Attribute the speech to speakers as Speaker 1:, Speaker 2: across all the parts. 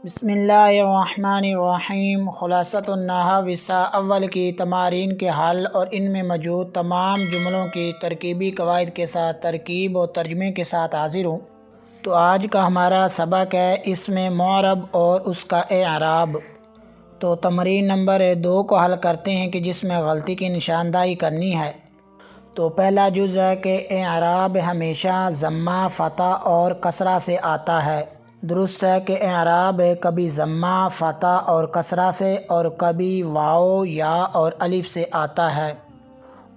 Speaker 1: بسم اللہ الرحمن الرحیم۔ خلاصۃ النحو حصہ اول کی تمارین کے حل اور ان میں موجود تمام جملوں کی ترکیبی قواعد کے ساتھ ترکیب و ترجمے کے ساتھ حاضر ہوں۔ تو آج کا ہمارا سبق ہے اس میں معرب اور اس کا اعراب۔ تو تمرین نمبر 2 کو حل کرتے ہیں کہ جس میں غلطی کی نشاندہی کرنی ہے۔ تو پہلا جز ہے کہ اعراب ہمیشہ ضمہ، فتح اور کسرہ سے آتا ہے۔ درست ہے کہ اعراب کبھی ضمہ، فتح اور کسرہ سے اور کبھی واو، یا اور الف سے آتا ہے۔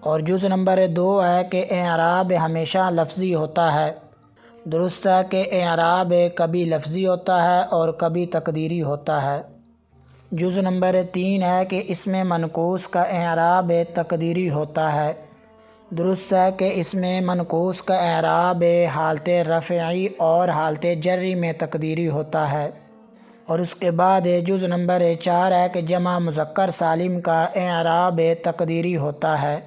Speaker 1: اور جز نمبر 2 ہے کہ اعراب ہمیشہ لفظی ہوتا ہے۔ درست ہے کہ اعراب کبھی لفظی ہوتا ہے اور کبھی تقدیری ہوتا ہے۔ جز نمبر 3 ہے کہ اسم منقوص کا اعراب تقدیری ہوتا ہے۔ درست ہے کہ اس میں منقوص کا اعراب حالت رفعی اور حالت جری میں تقدیری ہوتا ہے۔ اور اس کے بعد جز نمبر 4 ہے کہ جمع مذکر سالم کا اعراب تقدیری ہوتا ہے۔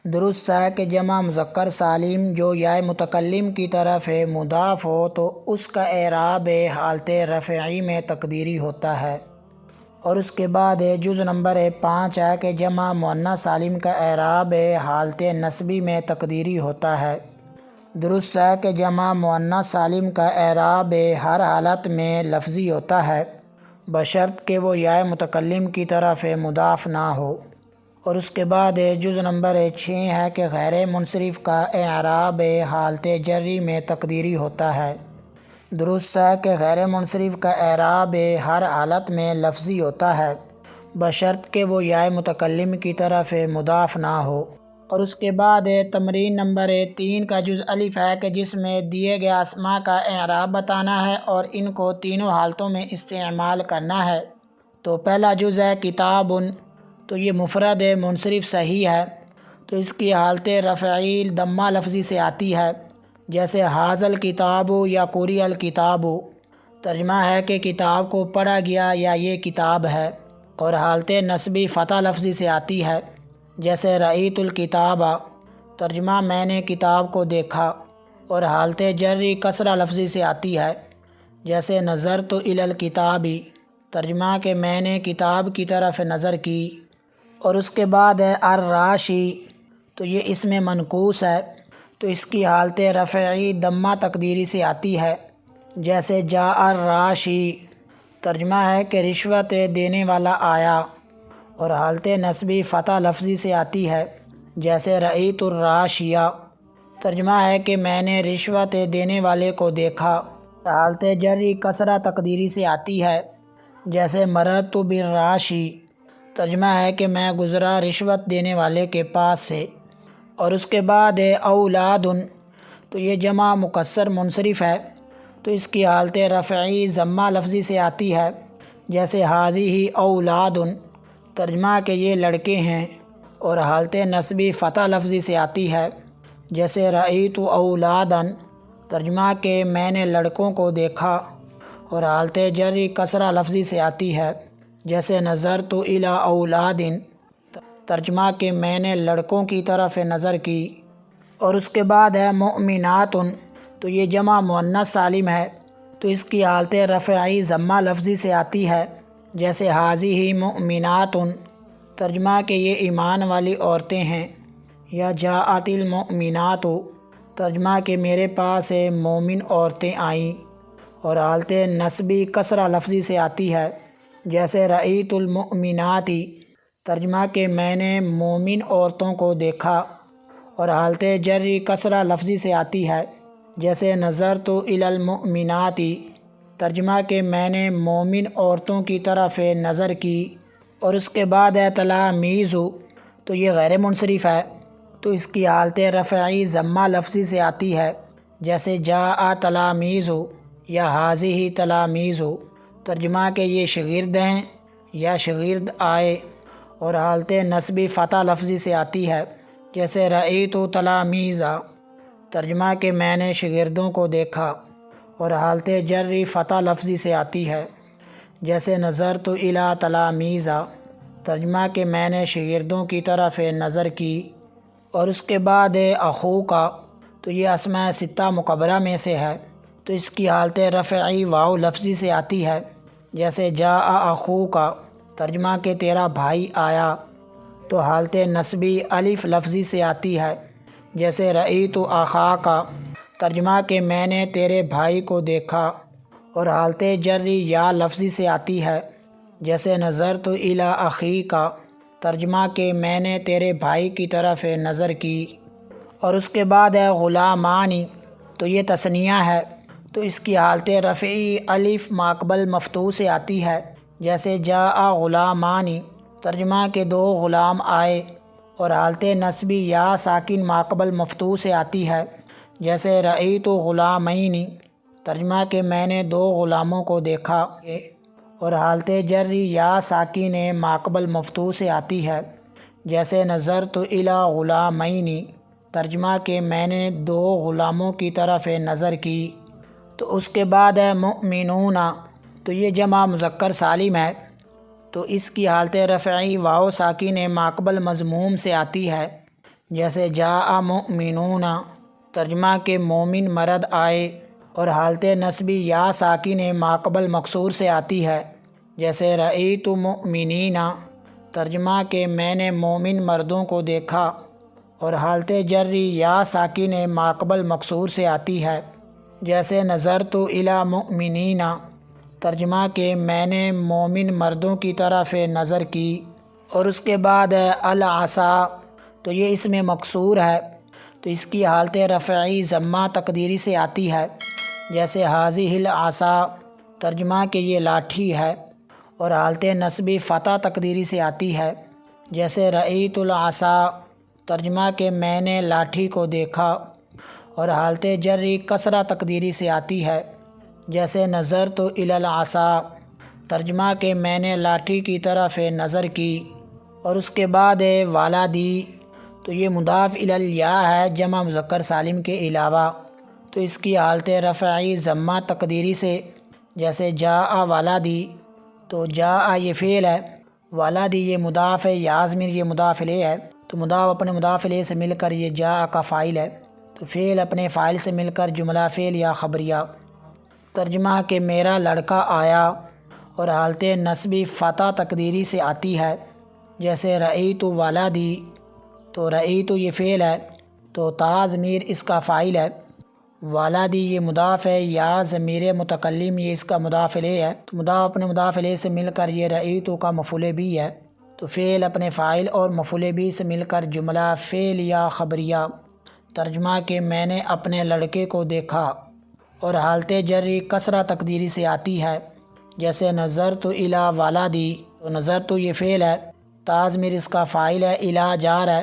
Speaker 1: درست ہے کہ جمع مذکر سالم جو یا متکلم کی طرف مضاف ہو تو اس کا اعراب حالت رفعی میں تقدیری ہوتا ہے۔ اور اس کے بعد جز نمبر 5 ہے کہ جمع مؤنث سالم کا اعراب حالت نصبی میں تقدیری ہوتا ہے۔ درست ہے کہ جمع مؤنث سالم کا اعراب ہر حالت میں لفظی ہوتا ہے بشرط کہ وہ یا متکلم کی طرف مضاف نہ ہو۔ اور اس کے بعد جز نمبر 6 ہے کہ غیر منصرف کا اعراب حالت جری میں تقدیری ہوتا ہے۔ درست ہے کہ غیر منصرف کا اعراب ہر حالت میں لفظی ہوتا ہے بشرط کہ وہ یا متکلم کی طرف مضاف نہ ہو۔ اور اس کے بعد تمرین نمبر 3 کا جز الف ہے کہ جس میں دیے گئے اسماء کا اعراب بتانا ہے اور ان کو تینوں حالتوں میں استعمال کرنا ہے۔ تو پہلا جز ہے کتاب، تو یہ مفرد منصرف صحیح ہے، تو اس کی حالت رفعی ضمہ لفظی سے آتی ہے، جیسے حاذا الکتاب یا قرئ الکتاب۔ ترجمہ ہے کہ کتاب کو پڑھا گیا یا یہ کتاب ہے۔ اور حالت نصبی فتح لفظی سے آتی ہے، جیسے رأیت الکتاب، ترجمہ میں نے کتاب کو دیکھا۔ اور حالت جری کسرہ لفظی سے آتی ہے، جیسے نظرت الی الکتاب، ترجمہ کہ میں نے کتاب کی طرف نظر کی۔ اور اس کے بعد ہے الراشی، تو یہ اسم منقوص ہے، تو اس کی حالت رفعی ضمہ تقدیری سے آتی ہے، جیسے جاء الراشی، ترجمہ ہے کہ رشوت دینے والا آیا۔ اور حالت نصبی فتح لفظی سے آتی ہے، جیسے رأیت الراشیہ، ترجمہ ہے کہ میں نے رشوت دینے والے کو دیکھا۔ حالت جری کسرہ تقدیری سے آتی ہے، جیسے مررت بالراشی، ترجمہ ہے کہ میں گزرا رشوت دینے والے کے پاس سے۔ اور اس کے بعد اولاد، تو یہ جمع مکسر منصرف ہے، تو اس کی حالت رفعی ضمہ لفظی سے آتی ہے، جیسے ھذہ اولاد، ترجمہ کہ یہ لڑکے ہیں۔ اور حالت نصبی فتح لفظی سے آتی ہے، جیسے رأیت اولادا، ترجمہ کہ میں نے لڑکوں کو دیکھا۔ اور حالت جری کسرہ لفظی سے آتی ہے، جیسے نظرت الی اولاد، ترجمہ کہ میں نے لڑکوں کی طرف نظر کی۔ اور اس کے بعد ہے مؤمنات، تو یہ جمع مؤنث سالم ہے، تو اس کی حالت رفعی ضمہ لفظی سے آتی ہے، جیسے ھذہ مؤمنات، ترجمہ کہ یہ ایمان والی عورتیں ہیں۔ یا جاءت المؤمنات، ترجمہ کہ میرے پاس مومن عورتیں آئیں۔ اور حالت نصبی کسرہ لفظی سے آتی ہے، جیسے رأیت المؤمنات، ترجمہ کہ میں نے مومن عورتوں کو دیکھا۔ اور حالت جری کسرہ لفظی سے آتی ہے، جیسے نظرت الی المؤمنات، ترجمہ کہ میں نے مومن عورتوں کی طرف نظر کی۔ اور اس کے بعد ہے تلاميذ، تو یہ غیر منصرف ہے، تو اس کی حالت رفعی ضمہ لفظی سے آتی ہے، جیسے جاء تلاميذ یا ھذہ تلاميذ، ترجمہ کہ یہ شاگرد ہیں یا شاگرد آئے۔ اور حالت نصبی فتح لفظی سے آتی ہے، جیسے رأیت تلاميذ، ترجمہ کہ میں نے شاگردوں کو دیکھا۔ اور حالت جری فتح لفظی سے آتی ہے، جیسے نظرت الی تلاميذ، ترجمہ کہ میں نے شاگردوں کی طرف نظر کی۔ اور اس کے بعد اخوک، تو یہ اسماء ستہ مکبرہ میں سے ہے، تو اس کی حالت رفعی واو لفظی سے آتی ہے، جیسے جاء اخو کا ترجمہ کہ تیرا بھائی آیا، تو حالت نسبی الف لفظی سے آتی ہے، جیسے رأیت اخا کا ترجمہ کہ میں نے تیرے بھائی کو دیکھا، اور حالت جری یا لفظی سے آتی ہے، جیسے نظرت الی اخی کا ترجمہ کہ میں نے تیرے بھائی کی طرف نظر کی۔ اور اس کے بعد ہے غلامانی، تو یہ تثنیہ ہے، تو اس کی حالت رفعی الف ماقبل مفتوح سے آتی ہے، جیسے جاء غلامانی ترجمہ کہ دو غلام آئے، اور حالت نسبی یا ساکن ماقبل مفتوح سے آتی ہے، جیسے رأیت غلامین ترجمہ کہ میں نے دو غلاموں کو دیکھا، اور حالت جری یا ساکن ماقبل مفتوح سے آتی ہے، جیسے نظرت الی غلامین ترجمہ کہ میں نے دو غلاموں کی طرف نظر کی۔ تو اس کے بعد ہے مؤمنون، تو یہ جمع مذکر سالم ہے، تو اس کی حالت رفعی واو ساکن ماقبل مضموم سے آتی ہے، جیسے جاء مؤمنون ترجمہ کہ مومن مرد آئے، اور حالت نسبی یا ساکن ماقبل مکسور سے آتی ہے، جیسے رأیت مؤمنین ترجمہ کہ میں نے مومن مردوں کو دیکھا، اور حالت جری یا ساکن ماقبل مکسور سے آتی ہے، جیسے نظرت الی مؤمنین ترجمہ کہ میں نے مومن مردوں کی طرف نظر کی۔ اور اس کے بعد ہے العصا، تو یہ اس میں مکسور ہے، تو اس کی حالت رفعی ضمہ تقدیری سے آتی ہے، جیسے ھذہ العصا ترجمہ کہ یہ لاٹھی ہے، اور حالت نسبی فتح تقدیری سے آتی ہے، جیسے رأیت العصا ترجمہ کہ میں نے لاٹھی کو دیکھا، اور حالت جری کسرہ تقدیری سے آتی ہے، جیسے نظرت الی العصا ترجمہ کہ میں نے لاٹھی کی طرف نظر کی۔ اور اس کے بعد ہے والدی، تو یہ مضاف الی الیاء ہے جمع مذکر سالم کے علاوہ، تو اس کی حالت رفعی ضمہ تقدیری سے، جیسے جاء والدی، تو جاء یہ فعل ہے، والدی یہ مضاف ہے، یا ضمیر یہ مضاف الیہ ہے، تو مضاف اپنے مضاف الیہ سے مل کر یہ جاء کا فاعل ہے، تو فعل اپنے فاعل سے مل کر جملہ فعل یا خبریہ، ترجمہ کہ میرا لڑکا آیا، اور حالت نسبی فتح تقدیری سے آتی ہے، جیسے رأیت والدی، تو رأیت یہ فعل ہے، تو تا ضمیر اس کا فاعل ہے، والدی یہ مضاف ہے، یا ضمیر متکلم یہ اس کا مضاف الیہ ہے، تو مضاف اپنے مضاف الیہ سے مل کر یہ رأیت کا مفعول بھی ہے، تو فعل اپنے فاعل اور مفعول بھی سے مل کر جملہ فعل یا خبریہ، ترجمہ کہ میں نے اپنے لڑکے کو دیکھا، اور حالت جری کسرہ تقدیری سے آتی ہے، جیسے نظرت الی والدی، تو نظرت یہ فعل ہے، تا ضمیر اس کا فاعل ہے، الی جار ہے،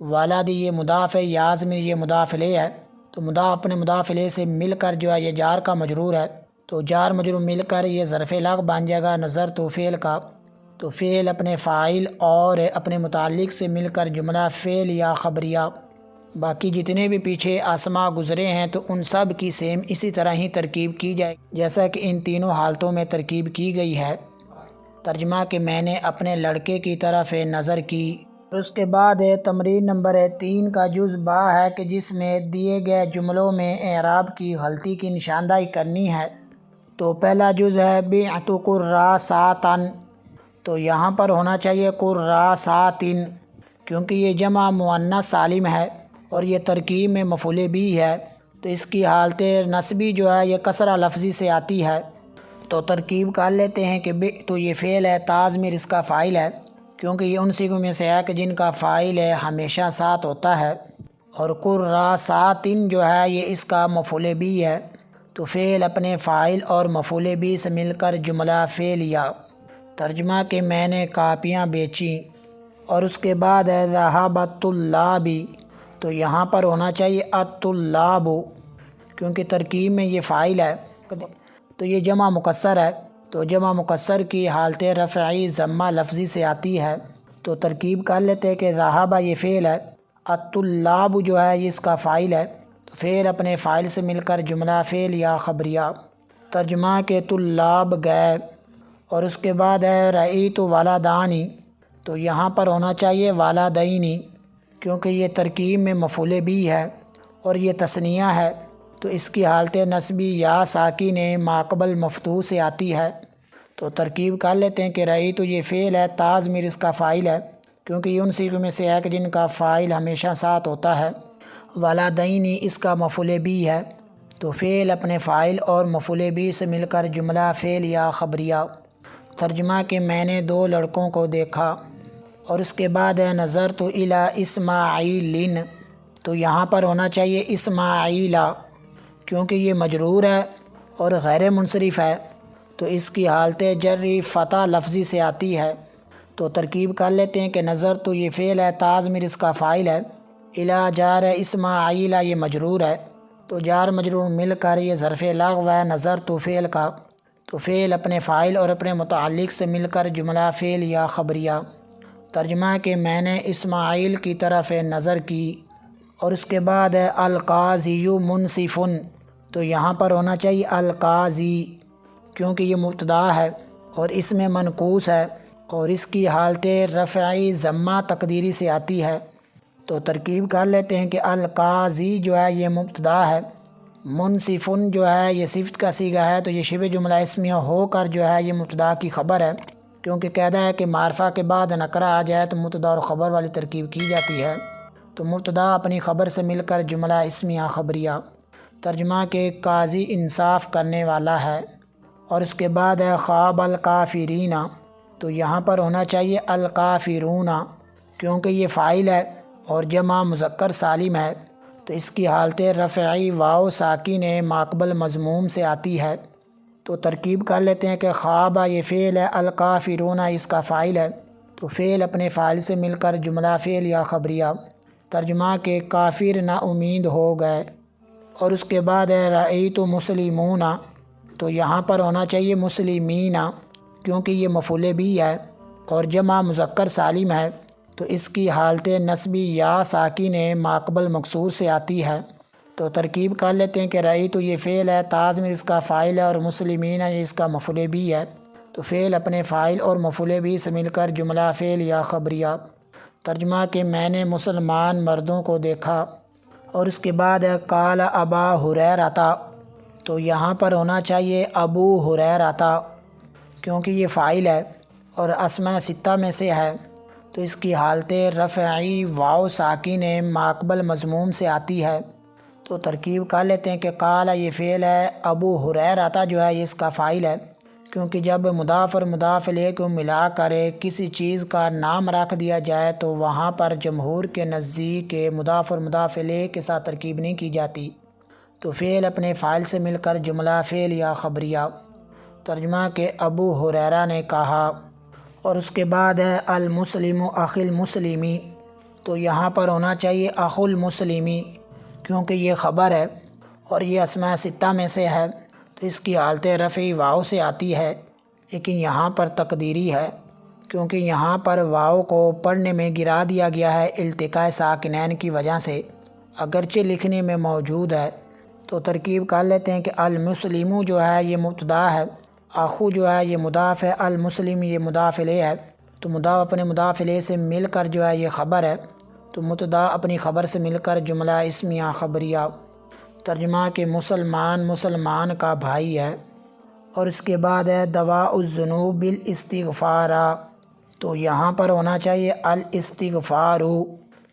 Speaker 1: والدی یہ مضاف ہے، یا ضمیر یہ مضاف الیہ ہے، تو مضاف اپنے مضاف الیہ سے مل کر جو ہے یہ جار کا مجرور ہے، تو جار مجرور مل کر یہ ظرف لغو بن جائے گا نظرت فعل کا، تو فعل اپنے فاعل اور اپنے متعلق سے مل کر جملہ فعل یا خبریہ۔ باقی جتنے بھی پیچھے اسماء گزرے ہیں تو ان سب کی سیم اسی طرح ہی ترکیب کی جائے جیسا کہ ان تینوں حالتوں میں ترکیب کی گئی ہے۔ ترجمہ کہ میں نے اپنے لڑکے کی طرف نظر کی۔ اور اس کے بعد تمرین نمبر 3 کا جز با ہے کہ جس میں دیے گئے جملوں میں اعراب کی غلطی کی نشاندہی کرنی ہے۔ تو پہلا جز ہے بعت قراساتن، تو یہاں پر ہونا چاہیے قراساتن، کیونکہ یہ جمع مؤنث سالم ہے اور یہ ترکیب میں مفعول بھی ہے، تو اس کی حالت نسبی جو ہے یہ کسرہ لفظی سے آتی ہے۔ تو ترکیب کر لیتے ہیں کہ تو یہ فعل ہے، تا ضمیر اس کا فاعل ہے، کیونکہ یہ ان صیغوں میں سے ہے کہ جن کا فاعل ہمیشہ ساتھ ہوتا ہے، اور قراساتن جو ہے یہ اس کا مفعول بھی ہے، تو فعل اپنے فاعل اور مفعول بھی سے مل کر جملہ فعلیہ، ترجمہ کہ میں نے کاپیاں بیچیں۔ اور اس کے بعد ہے ذهب الطلاب، تو یہاں پر ہونا چاہیے الطلاب، کیونکہ ترکیب میں یہ فاعل ہے، تو یہ جمع مکسر ہے، تو جمع مکسر کی حالت رفعی ضمہ لفظی سے آتی ہے۔ تو ترکیب کر لیتے کہ ذهب یہ فعل ہے، الطلاب جو ہے یہ اس کا فاعل ہے، تو فعل اپنے فاعل سے مل کر جملہ فعل یا خبریہ، ترجمہ کہ طلاب گئے۔ اور اس کے بعد ہے رأیت ولدانی، تو یہاں پر ہونا چاہیے والدینی، کیونکہ یہ ترکیب میں مفعول بھی ہے اور یہ تثنیہ ہے، تو اس کی حالت نسبی یا ساکن ماقبل مفتوح سے آتی ہے، تو ترکیب کر لیتے ہیں کہ رئی تو یہ فعل ہے، تا ضمیر اس کا فاعل ہے کیونکہ یہ ان صیغوں میں سے ہے کہ جن کا فاعل ہمیشہ ساتھ ہوتا ہے۔ ولدینی اس کا مفعول بھی ہے، تو فعل اپنے فاعل اور مفعول بھی سے مل کر جملہ فعل یا خبریہ۔ ترجمہ کہ میں نے 2 لڑکوں کو دیکھا، اور اس کے بعد ہے نظر تو الی اسماعیل، تو یہاں پر ہونا چاہیے اسماعیلا کیونکہ یہ مجرور ہے اور غیر منصرف ہے، تو اس کی حالت جری فتح لفظی سے آتی ہے۔ تو ترکیب کر لیتے ہیں کہ نظر تو یہ فعل ہے، تا ضمیر اس کا فاعل ہے، الی جار ہے، اسماعیلا یہ مجرور ہے، تو جار مجرور مل کر یہ ظرف لغو ہے نظر تو فعل کا، تو فعل اپنے فاعل اور اپنے متعلق سے مل کر جملہ فعل یا خبریہ۔ ترجمہ کہ میں نے اسماعیل کی طرف نظر کی، اور اس کے بعد ہے القاضی منصف، تو یہاں پر ہونا چاہیے القاضی کیونکہ یہ مبتدا ہے اور اس میں منقوص ہے، اور اس کی حالت رفعی ضمہ تقدیری سے آتی ہے۔ تو ترکیب کر لیتے ہیں کہ القاضی جو ہے یہ مبتدا ہے، منصف جو ہے یہ صفت کا صیغہ ہے، تو یہ شبہ جملہ اسمیہ ہو کر جو ہے یہ مبتدا کی خبر ہے، کیونکہ قاعدہ ہے کہ معرفہ کے بعد نکرہ آ جائے تو مبتدا اور خبر والی ترکیب کی جاتی ہے، تو مبتدا اپنی خبر سے مل کر جملہ اسمیہ خبریہ۔ ترجمہ کہ قاضی انصاف کرنے والا ہے، اور اس کے بعد ہے خواب الکافرین، تو یہاں پر ہونا چاہیے الکافرون کیونکہ یہ فاعل ہے اور جمع مذکر سالم ہے، تو اس کی حالت رفعی واو ساکن ماقبل مضموم سے آتی ہے۔ تو ترکیب کر لیتے ہیں کہ خواب یہ فعل ہے، الکافرون اس کا فاعل ہے، تو فعل اپنے فاعل سے مل کر جملہ فعل یا خبریہ۔ ترجمہ کہ کافر نا امید ہو گئے، اور اس کے بعد ہے رأیت مسلمون، تو یہاں پر ہونا چاہیے مسلمین کیونکہ یہ مفعول بھی ہے اور جمع مذکر سالم ہے، تو اس کی حالت نصبی یا ساکن ماقبل مکسور سے آتی ہے۔ تو ترکیب کر لیتے ہیں کہ رأیت تو یہ فعل ہے، تا ضمیر اس کا فاعل ہے، اور مسلمین یہ اس کا مفعول بھی ہے، تو فعل اپنے فاعل اور مفعول بھی سے مل کر جملہ فعل یا خبریہ۔ ترجمہ کہ میں نے مسلمان مردوں کو دیکھا، اور اس کے بعد ہے قال ابا ہریرہ، تو یہاں پر ہونا چاہیے ابو ہریرہ کیونکہ یہ فاعل ہے اور اسماء ستہ میں سے ہے، تو اس کی حالت رفعی واو ساکن ماقبل مضموم سے آتی ہے۔ تو ترکیب کر لیتے ہیں کہ قال یہ فعل ہے، ابو ہریرہ جو ہے یہ اس کا فاعل ہے، کیونکہ جب مضاف اور مضاف الیہ کو ملا کر کسی چیز کا نام رکھ دیا جائے تو وہاں پر جمہور کے نزدیک مضاف اور مضاف الیہ کے ساتھ ترکیب نہیں کی جاتی، تو فعل اپنے فاعل سے مل کر جملہ فعل یا خبریہ۔ ترجمہ کہ ابو ہریرہ نے کہا، اور اس کے بعد ہے المسلم اخو المسلمی، تو یہاں پر ہونا چاہیے اخو المسلمی کیونکہ یہ خبر ہے اور یہ اسماء ستہ میں سے ہے، تو اس کی حالت رفعی واو سے آتی ہے، لیکن یہاں پر تقدیری ہے کیونکہ یہاں پر واو کو پڑھنے میں گرا دیا گیا ہے التقاء ساکنین کی وجہ سے، اگرچہ لکھنے میں موجود ہے۔ تو ترکیب کر لیتے ہیں کہ المسلم جو ہے یہ مبتدا ہے، اخو جو ہے یہ مضاف ہے، المسلم یہ مضاف الیہ ہے، تو مضاف اپنے مضاف الیہ سے مل کر جو ہے یہ خبر ہے، تو مبتدا اپنی خبر سے مل کر جملہ اسمیہ خبریہ۔ ترجمہ کہ مسلمان مسلمان کا بھائی ہے، اور اس کے بعد ہے دواء الذنوب بالاستغفار، تو یہاں پر ہونا چاہیے الاستغفار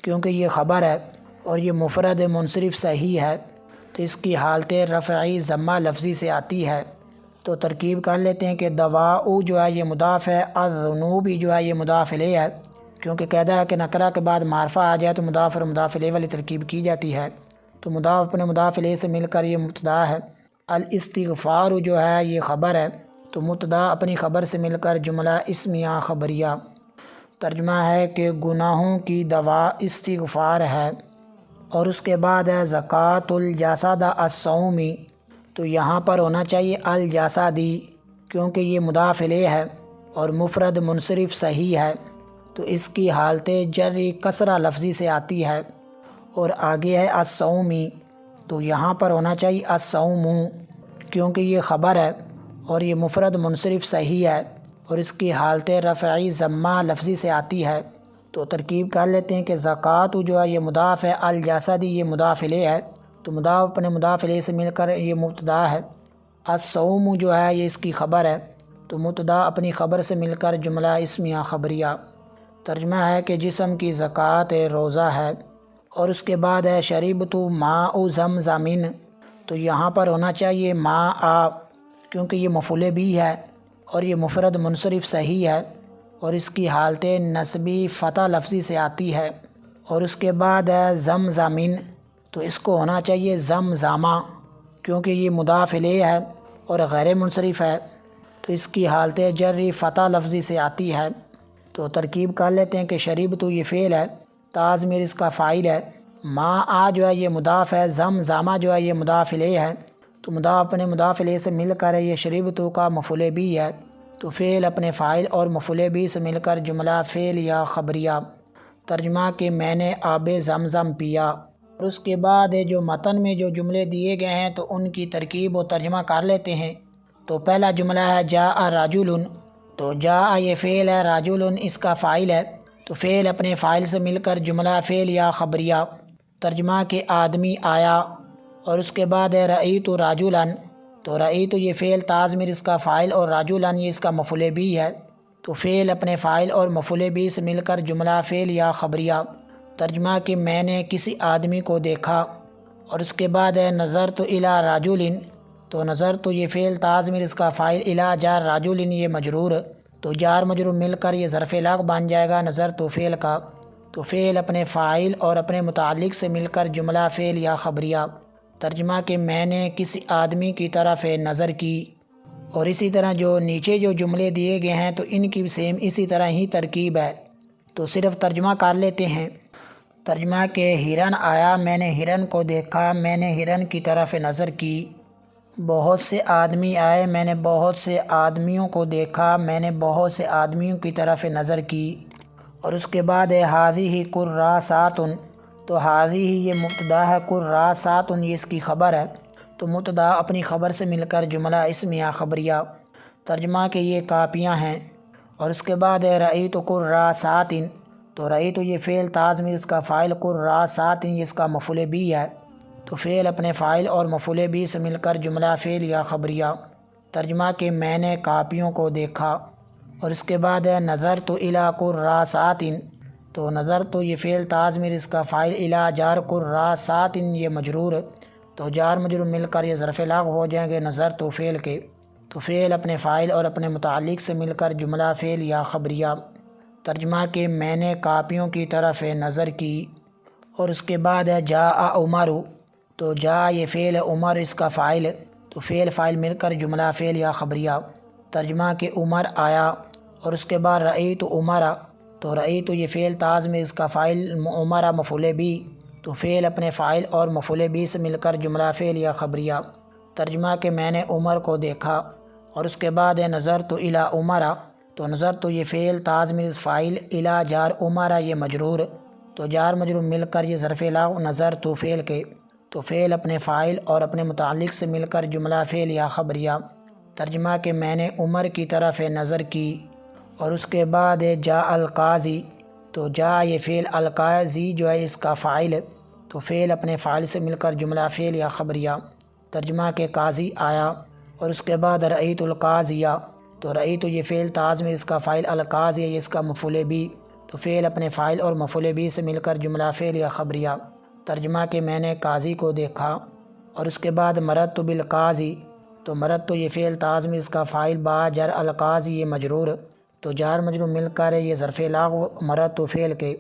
Speaker 1: کیونکہ یہ خبر ہے اور یہ مفرد منصرف صحیح ہے، تو اس کی حالت رفعی ضمہ لفظی سے آتی ہے۔ تو ترکیب کر لیتے ہیں کہ دواء جو ہے یہ مضاف ہے، الذنوب جو ہے یہ مضاف الیہ ہے، کیونکہ قاعدہ ہے کہ نکرہ کے بعد معرفہ آ جائے تو مضاف اور مضاف الیہ والی ترکیب کی جاتی ہے، تو مضاف اپنے مضاف الیہ سے مل کر یہ مبتدا ہے، الاستغفار جو ہے یہ خبر ہے، تو مبتدا اپنی خبر سے مل کر جملہ اسمیہ خبریہ۔ ترجمہ ہے کہ گناہوں کی دوا استغفار ہے، اور اس کے بعد ہے زکوٰۃ الجسد الصومی، تو یہاں پر ہونا چاہیے الجسدی کیونکہ یہ مضاف الیہ ہے اور مفرد منصرف صحیح ہے، تو اس کی حالت جری کسرہ لفظی سے آتی ہے، اور آگے ہے الصومی، تو یہاں پر ہونا چاہیے الصوم کیونکہ یہ خبر ہے اور یہ مفرد منصرف صحیح ہے، اور اس کی حالت رفعی ضمہ لفظی سے آتی ہے۔ تو ترکیب کر لیتے ہیں کہ زکوٰۃ جو ہے یہ مضاف ہے، الجسدی یہ مضاف الیہ ہے، تو مضاف اپنے مضاف الیہ سے مل کر یہ مبتدا ہے، الصوم جو ہے یہ اس کی خبر ہے، تو تو مبتدا اپنی خبر سے مل کر جملہ اسمیہ خبریہ۔ ترجمہ ہے کہ جسم کی زکوٰۃ روزہ ہے، اور اس کے بعد ہے شریبت ماء زمزم، تو یہاں پر ہونا چاہیے ماء، کیونکہ یہ مفعول بھی ہے اور یہ مفرد منصرف صحیح ہے، اور اس کی حالت نسبی فتح لفظی سے آتی ہے۔ اور اس کے بعد ہے زمزمین، تو اس کو ہونا چاہیے زمزامہ، کیونکہ یہ مضاف الیہ ہے اور غیر منصرف ہے، تو اس کی حالت جری فتح لفظی سے آتی ہے۔ تو ترکیب کر لیتے ہیں کہ شریبت یہ فعل ہے، تا ضمیر اس کا فاعل ہے، ماء جو ہے یہ مضاف ہے، زمزامہ جو ہے یہ مضاف الیہ ہے، تو مضاف اپنے مضاف الیہ سے مل کر یہ شریبت کا مفعول بھی ہے، تو فعل اپنے فاعل اور مفعول بھی سے مل کر جملہ فعل یا خبریہ۔ ترجمہ کہ میں نے آب زمزم پیا۔ اور اس کے بعد جو متن میں جو جملے دیے گئے ہیں تو ان کی ترکیب و ترجمہ کر لیتے ہیں۔ تو پہلا جملہ ہے جاء رجل، تو جاء یہ فعل ہے، رجل اس کا فاعل ہے، تو فعل اپنے فاعل سے مل کر جملہ فعل یا خبریہ۔ ترجمہ کہ آدمی آیا۔ اور اس کے بعد ہے رأیت رجلا، تو رأیت یہ فعل تا ضمیر اس کا فاعل اور رجلا یہ اس کا مفعول بھی ہے، تو فعل اپنے فاعل اور مفعول بھی سے مل کر جملہ فعل یا خبریہ۔ ترجمہ کہ میں نے کسی آدمی کو دیکھا۔ اور اس کے بعد ہے نظرت الی رجل، تو نظرت یہ فعل تا ضمیر اس کا فاعل الی جار رجل یہ مجرور، تو جار مجرور مل کر یہ ظرف لغو بن جائے گا نظرت فعل کا، تو فعل اپنے فاعل اور اپنے متعلق سے مل کر جملہ فعل یا خبریہ۔ ترجمہ کہ میں نے کسی آدمی کی طرف نظر کی۔ اور اسی طرح جو نیچے جو جملے دیے گئے ہیں تو ان کی سیم اسی طرح ہی ترکیب ہے، تو صرف ترجمہ کر لیتے ہیں۔ ترجمہ کہ ہرن آیا، میں نے ہرن کو دیکھا، میں نے ہرن کی طرف نظر کی۔ بہت سے آدمی آئے، میں نے بہت سے آدمیوں کو دیکھا، میں نے بہت سے آدمیوں کی طرف نظر کی۔ اور اس کے بعد ہے ھذہ کراسات، تو ھذہ یہ مبتدا ہے، کراسات یہ اس کی خبر ہے، تو مبتدا اپنی خبر سے مل کر جملہ اسمیہ خبریہ۔ ترجمہ کہ یہ کاپیاں ہیں۔ اور اس کے بعد ہے رأیت کراسات، تو رأیت یہ فعل تا ضمیر اس کا فاعل، کراسات یہ اس کا مفعول بھی ہے، تو فعل اپنے فاعل اور مفعول بھی سے مل کر جملہ فعل یا خبریہ۔ ترجمہ کہ میں نے کاپیوں کو دیکھا۔ اور اس کے بعد ہے نظرت الی کراسات، تو نظرت یہ فعل تا ضمیر اس کا فاعل الی جار کراسات یہ مجرور، تو جار مجرور مل کر یہ ظرف لغو ہو جائیں گے نظرت فعل کے، تو فعل اپنے فاعل اور اپنے متعلق سے مل کر جملہ فعل یا خبریہ۔ ترجمہ کہ میں نے کاپیوں کی طرف نظر کی۔ اور اس کے بعد ہے جاء عمر، تو جاء یہ فعل ہے، عمر اس کا فاعل، تو فعل فاعل مل کر جملہ فعل یا خبریہ۔ ترجمہ کہ عمر آیا۔ اور اس کے بعد رأیت عمر، تو رأیت یہ فعل تا ضمیر اس کا فاعل، عمر مفعول بھی، تو فعل اپنے فاعل اور مفعول بھی سے مل کر جملہ فعل یا خبریہ۔ ترجمہ کہ میں نے عمر کو دیکھا۔ اور اس کے بعد ہے نظرت الی عمر، تو نظرت یہ فعل تا ضمیر فاعل الی جار عمر یہ مجرور، تو جار مجرور مل کر یہ ظرف لغو نظرت فعل کے، تو فعل اپنے فاعل اور اپنے متعلق سے مل کر جملہ فعل یا خبریہ۔ ترجمہ کہ میں نے عمر کی طرف نظر کی۔ اور اس کے بعد ہے جاء القاضی، تو جاء یہ فعل القاضی جو ہے اس کا فاعل، تو فعل اپنے فاعل سے مل کر جملہ فعل یا خبریہ۔ ترجمہ کہ قاضی آیا۔ اور اس کے بعد رأیت القاضیہ، تو رأیت یہ فعل تا ضمیر اس کا فاعل، القاضی یہ اس کا مفعول بھی، تو فعل اپنے فاعل اور مفعول بھی سے مل کر جملہ فعل یا خبریہ۔ ترجمہ کہ میں نے قاضی کو دیکھا۔ اور اس کے بعد مررت بالقاضی، تو مررت یہ فعل تا ضمیر اس کا فاعل با جر القاضی یہ مجرور، تو جار مجرور مل کر یہ ظرف لغو مررت فعل کے،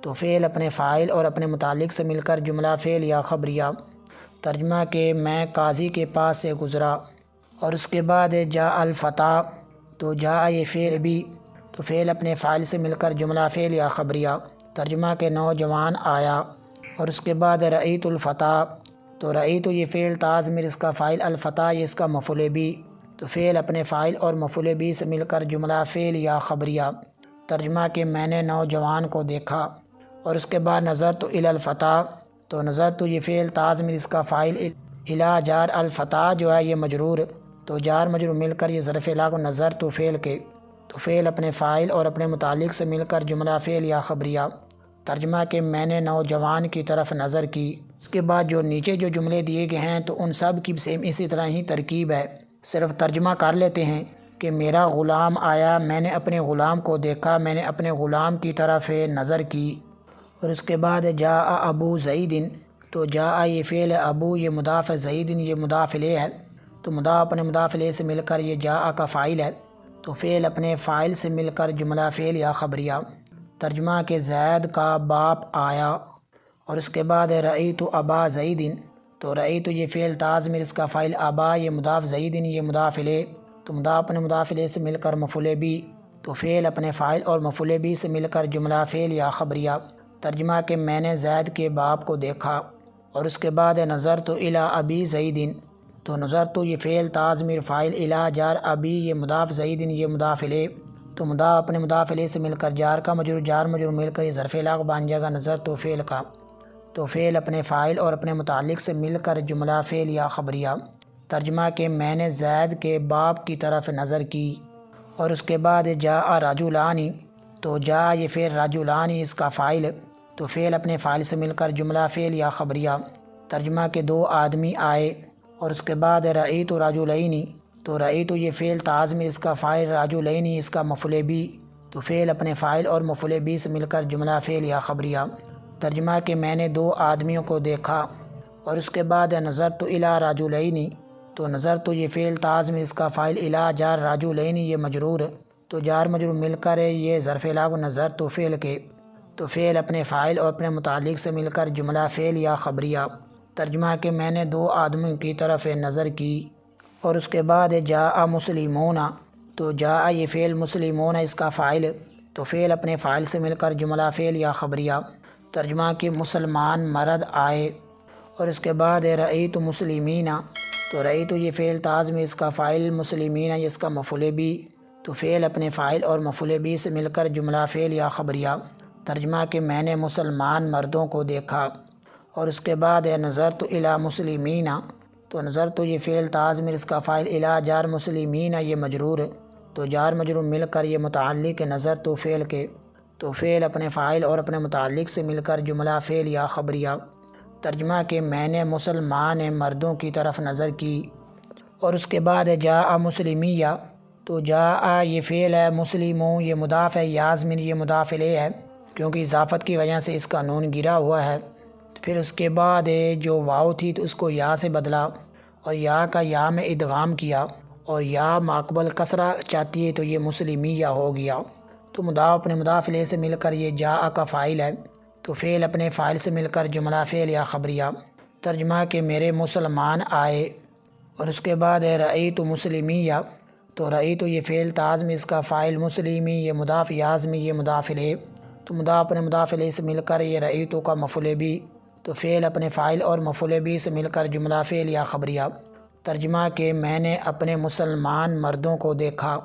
Speaker 1: تو فعل اپنے فاعل اور اپنے متعلق سے مل کر جملہ فعل یا خبریہ۔ ترجمہ کہ میں قاضی کے پاس سے گزرا۔ اور اس کے بعد ہے جاء الفتیٰ، تو جاء یہ فعل بھی، تو فعل اپنے فاعل سے مل کر جملہ فعل یا خبریہ۔ ترجمہ کہ نوجوان آیا۔ اور اس کے بعد رأیت الفتیٰ، تو رأیت یہ فعل تا ضمیر اس کا فاعل، الفتیٰ یہ اس کا مفعول بھی، تو فعل اپنے فاعل اور مفعول بھی سے مل کر جملہ فعل یا خبریہ۔ ترجمہ کہ میں نے نوجوان کو دیکھا۔ اور اس کے بعد نظرت الی الفتیٰ، تو نظرت یہ فعل تا ضمیر اس کا فاعل الی جار الفتیٰ جو ہے یہ مجرور، تو جار مجرور مل کر یہ ظرف لغو نظرت فعل کے، تو فعل اپنے فاعل اور اپنے متعلق سے مل کر جملہ فعل یا خبریہ۔ ترجمہ کہ میں نے نوجوان کی طرف نظر کی۔ اس کے بعد جو نیچے جو جملے دیے گئے ہیں تو ان سب کی سیم اسی طرح ہی ترکیب ہے، صرف ترجمہ کر لیتے ہیں کہ میرا غلام آیا، میں نے اپنے غلام کو دیکھا، میں نے اپنے غلام کی طرف نظر کی۔ اور اس کے بعد جاء ابو زید، تو جاء یہ فعل ابو، یہ مضاف، زید یہ مضاف الیہ ہے، تو مضاف اپنے مضاف الیہ سے مل کر یہ جاء کا فاعل ہے، تو فعل اپنے فاعل سے مل کر جملہ فعل یا خبریہ۔ ترجمہ کہ زید کا باپ آیا۔ اور اس کے بعد رأیت ابا زید، تو رأیت یہ فعل تازمر، اس کا فاعل ابا یہ مضاف، زید یہ مضاف الیہ، تو مضاف اپنے مضاف الیہ سے مل کر مفعول بھی، تو فعل اپنے فاعل اور مفعول بھی سے مل کر جملہ فعل یا خبریہ۔ ترجمہ کہ میں نے زید کے باپ کو دیکھا۔ اور اس کے بعد نظرت الی ابی زید، تو نظرت یہ فعل تازمر، فاعل الی جار، ابی یہ مضاف، زید یہ مضاف الیہ، تو مضاف اپنے مضاف الیہ سے مل کر جار کا مجرور، جار مجرور مل کر یہ ظرف لاغ بن جائے گا نظرت فعل کا، تو فعل اپنے فاعل اور اپنے متعلق سے مل کر جملہ فعل یا خبریہ۔ ترجمہ کہ میں نے زید کے باپ کی طرف نظر کی۔ اور اس کے بعد جاء رجلان، تو جاء یہ فعل رجلان اس کا فاعل، تو فعل اپنے فاعل سے مل کر جملہ فعل یا خبریہ۔ ترجمہ کہ دو آدمی آئے۔ اور اس کے بعد رأیت رجلین، تو رأیت یہ فعل تازمر، اس کا فاعل، رجلین اس کا مفعول بھی، تو فعل اپنے فاعل اور مفعول بھی سے مل کر جملہ فعل یا خبریہ۔ ترجمہ کہ میں نے دو آدمیوں کو دیکھا۔ اور اس کے بعد نظرت الی رجلین، تو نظرت یہ فعل تازمر، اس کا فاعل الی جار، رجلین یہ مجرور، تو جار مجرور مل کر یہ ظرف لاغ نظرت فعل کے، تو فعل اپنے فاعل اور اپنے متعلق سے مل کر جملہ فعل یا خبریہ۔ ترجمہ کہ میں نے دو آدمیوں کی طرف نظر کی۔ اور اس کے بعد جاء مسلمون، تو جاء یہ فعل مسلمون اس کا فاعل، تو فعل اپنے فاعل سے مل کر جملہ فعل یا خبریہ۔ ترجمہ کہ مسلمان مرد آئے۔ اور اس کے بعد رأیت مسلمین، تو رأیت یہ فعل تازمر، اس کا فاعل، مسلمین اس کا مفعول بھی، تو فعل اپنے فاعل اور مفعول بھی سے مل کر جملہ فعل یا خبریہ۔ ترجمہ کہ میں نے مسلمان مردوں کو دیکھا۔ اور اس کے بعد نظرت الی مسلمین، تو نظرت یہ فعل تازمر، اس کا فاعل الی جار، مسلمین یہ مجرور، تو جار مجرور مل کر یہ متعلق نظرت فعل کے، تو فعل اپنے فاعل اور اپنے متعلق سے مل کر جملہ فعل یا خبریہ۔ ترجمہ کہ میں نے مسلمان مردوں کی طرف نظر کی۔ اور اس کے بعد جاء مسلمیہ، تو جاء یہ فعل ہے، مسلموں یہ مضاف ہے، یازمن یہ مضاف الیہ ہے، کیونکہ اضافت کی وجہ سے اس کا نون گرا ہوا ہے۔ پھر اس کے بعد جو واو تھی تو اس کو یا سے بدلا، اور یا کا یا میں ادغام کیا، اور یا ماقبل کسرہ چاہتی ہے تو یہ مسلمیہ ہو گیا، تو مضاف اپنے مضاف الیہ سے مل کر یہ جاء کا فاعل ہے، تو فعل اپنے فاعل سے مل کر جملہ فعل یا خبریہ۔ ترجمہ کہ میرے مسلمان آئے۔ اور اس کے بعد رأیت مسلمیہ، تو رأیت یہ فعل تازمر، اس کا فاعل، مسلمی یہ مضاف، یازمی یہ مضاف الیہ، تو مضاف اپنے مضاف الیہ سے مل کر یہ رأیت کا مفعول بھی، تو فعل اپنے فاعل اور مفعول بھی سے مل کر جملہ فعل یا خبریہ۔ ترجمہ کہ میں نے اپنے مسلمان مردوں کو دیکھا۔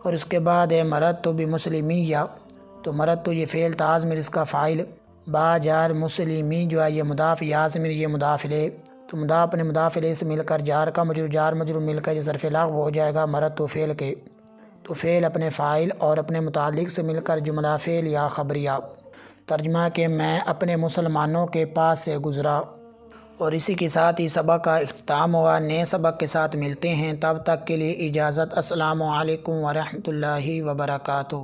Speaker 1: اور اس کے بعد مررت بمسلمیہ، تو مررت یہ فعل تازمر، اس کا فاعل، با جار، مسلمی جو ہے یہ مضاف، یازمر یہ مضاف الیہ، تو مضاف اپنے مضاف الیہ سے مل کر جار کا مجرور، جار مجرور مل کر یہ ظرف لاغ ہو جائے گا مررت فعل کے، تو فعل اپنے فاعل اور اپنے متعلق سے مل کر جملہ فعل یا خبریہ۔ ترجمہ کہ میں اپنے مسلمانوں کے پاس سے گزرا۔ اور اسی کے ساتھ ہی سبق کا اختتام ہوا۔ نئے سبق کے ساتھ ملتے ہیں، تب تک کے لیے اجازت۔ السلام علیکم ورحمۃ اللہ وبرکاتہ۔